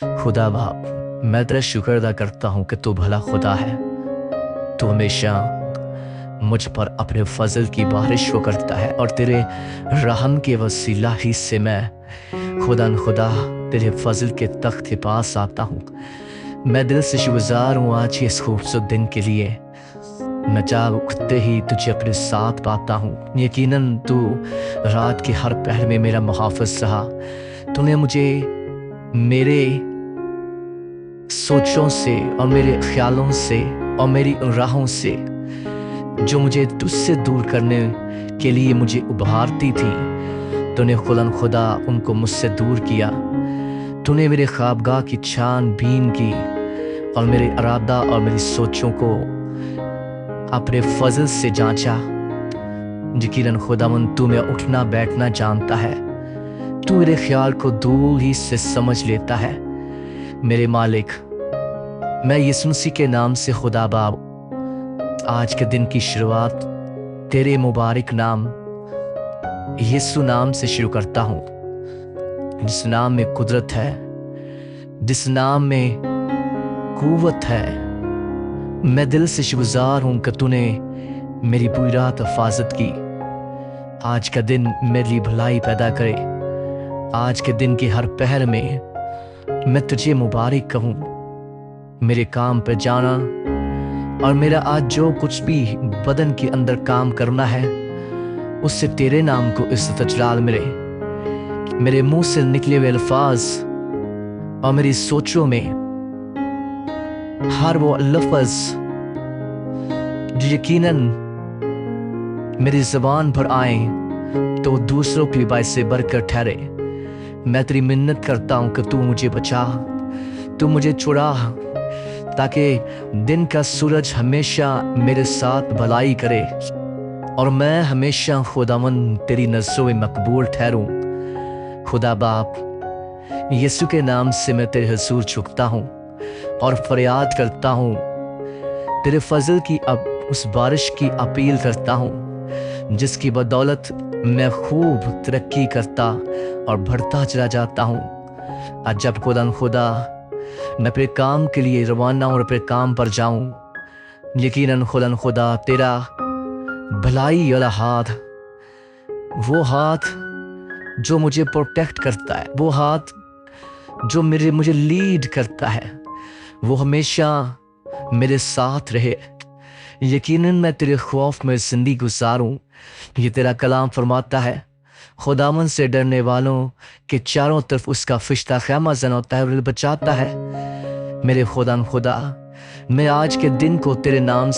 खुदा बाप, मैं तेरा शुक्र अदा करता हूँ कि तू भला खुदा है। तू हमेशा मुझ पर अपने फजल की बारिश को करता है और तेरे रहम के वसीला ही से मैं खुदा तेरे फजल के तख्त के पास आता हूँ। मैं दिल से शुक्रगुजार हूँ आज के इस खूबसूरत दिन के लिए। मैं जाग उठते ही तुझे अपने साथ पाता हूँ। यकीनन तू रात के हर पहर में मेरा मुहाफ़िज़ रहा। तूने मुझे मेरे सोचों से और मेरे ख्यालों से और मेरी राहों से जो मुझे तुझसे दूर करने के लिए मुझे उभारती थी, तूने खुदा उनको मुझसे दूर किया। तूने मेरे ख्वाबगाह की छानबीन की और मेरे इरादा और मेरी सोचों को अपने फजल से जांचा। यकीनन खुदावंद तू मेरा उठना बैठना जानता है। तू मेरे ख्याल को दूर ही से समझ लेता है। मेरे मालिक, मैं यीशु मसीह के नाम से खुदा बाप आज के दिन की शुरुआत तेरे मुबारक नाम यीशु नाम से शुरू करता हूँ, जिस नाम में कुदरत है, जिस नाम में कुव्वत है। मैं दिल से शुक्रगुजार हूँ कि तूने मेरी पूरी रात हिफाजत की। आज का दिन मेरे लिए भलाई पैदा करे। आज के दिन के हर पहर में मैं तुझे मुबारक कहूँ। मेरे काम पर जाना और मेरा आज जो कुछ भी बदन के अंदर काम करना है, उससे तेरे नाम को इज्जत जलाल मिले। मेरे मुंह से निकले हुए अल्फाज और मेरी सोचों में हर वो लफ्ज जो यकीनन मेरी ज़बान पर आए तो दूसरों के लिए बाइस बरकत ठहरे। मैं तेरी मिन्नत करता हूँ कि तू मुझे बचा, तू मुझे छुड़ा, ताकि दिन का सूरज हमेशा मेरे साथ भलाई करे और मैं हमेशा खुदावंद तेरी नज़रों में मकबूल ठहरूं। खुदा बाप, यीशु के नाम से मैं तेरे हुजूर झुकता हूँ और फरियाद करता हूँ। तेरे फजल की अब उस बारिश की अपील करता हूँ जिसकी बदौलत मैं खूब तरक्की करता और बढ़ता चला जाता हूँ। आज जब खुदा मैं अपने काम के लिए रवाना और अपने काम पर जाऊं, यकीनन खुदा तेरा भलाई वाला हाथ, वो हाथ जो मुझे प्रोटेक्ट करता है, वो हाथ जो मुझे लीड करता है, वो हमेशा मेरे साथ रहे। यकीनन मैं तेरे खौफ में जिंदगी गुजारूं। ये तेरा कलाम फरमाता है, खुदावन से डरने वालों के चारों तरफ उसका फिश्ता खैमा जन होता है और बचाता है। मेरे खुदा, मैं आज के दिन को तेरे नाम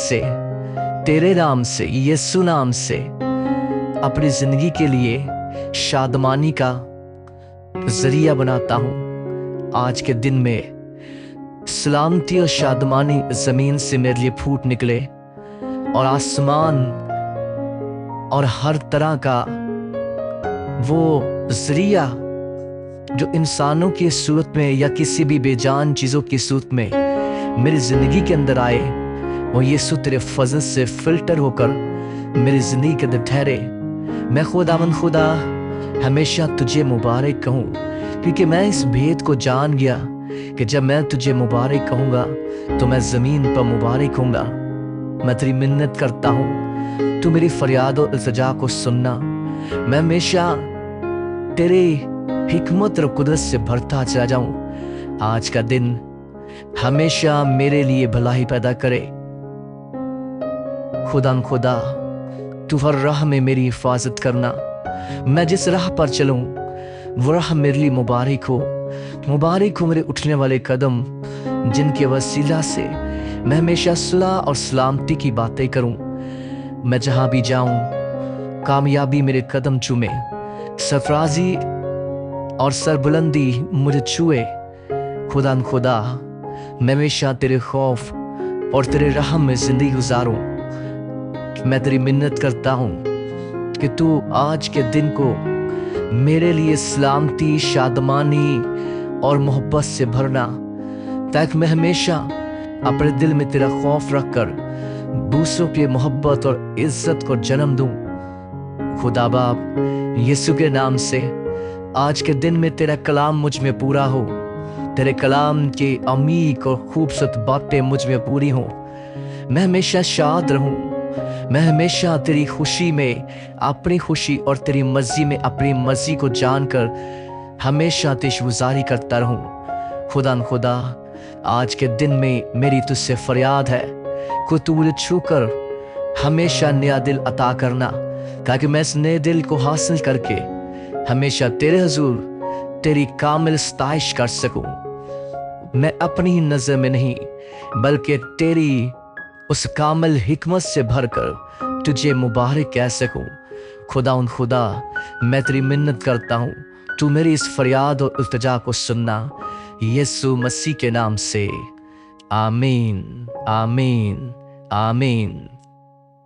से, यीशु नाम से अपनी जिंदगी के लिए शादमानी का जरिया बनाता हूँ। आज के दिन में सलामती और शादमानी जमीन से मेरे लिए फूट निकले और आसमान और हर तरह का वो जरिया जो इंसानों की सूरत में या किसी भी बेजान चीज़ों की सूरत में मेरी ज़िंदगी के अंदर आए, वो यीशु तेरे फजल से फिल्टर होकर मेरी ज़िंदगी के अंदर ठहरे। मैं खुदा हमेशा तुझे मुबारक कहूँ, क्योंकि मैं इस भेद को जान गया कि जब मैं तुझे मुबारक कहूँगा तो मैं ज़मीन पर मुबारक होऊंगा। मैं तेरी मिन्नत करता हूँ, तू मेरी फरियाद और इल्तिजा को सुनना। मैं हमेशा तेरे हिकमत और कुदरत से भरता चला जाऊं। आज का दिन हमेशा मेरे लिए भलाई पैदा करे। खुदा तू हर राह में मेरी हिफाजत करना। मैं जिस राह पर चलूं वो राह मेरे लिए मुबारक हो मेरे उठने वाले कदम, जिनके वसीला से मैं हमेशा सुलह और सलामती की बातें करूं। मैं जहां भी जाऊं कामयाबी मेरे कदम चूमे, सरफराजी और सरबुलंदी मुझे छुए। खुदा मैं हमेशा तेरे खौफ और तेरे रहम में जिंदगी गुजारूं। मैं तेरी मिन्नत करता हूँ कि तू आज के दिन को मेरे लिए सलामती, शादमानी और मोहब्बत से भरना, ताकि मैं हमेशा अपने दिल में तेरा खौफ रखकर दूसरों की मोहब्बत और इज्जत को जन्म दूं। खुदा बाप, यीशु के नाम से आज के दिन में तेरा कलाम मुझ में पूरा हो। तेरे कलाम की अमीक और खूबसूरत बातें मुझ में पूरी हों। मैं हमेशा शाद रहूं। मैं हमेशा तेरी खुशी में अपनी खुशी और तेरी मर्जी में अपनी मर्जी को जानकर हमेशा तेशगुजारी करता रहूं। खुदा आज के दिन में मेरी तुझसे फरियाद है कि तू मुझे छू कर हमेशा नया दिल अता करना, ताकि मैं इस नए दिल को हासिल करके हमेशा तेरे हुजूर तेरी कामिल सताइश कर सकूं। मैं अपनी ही नजर में नहीं बल्कि तेरी उस कामिल हिकमत से भरकर तुझे मुबारक कह सकूं। खुदा मैं तेरी मिन्नत करता हूँ, तू मेरी इस फरियाद और इल्तिजा को सुनना, यीशु मसीह के नाम से। आमीन आमीन आमीन।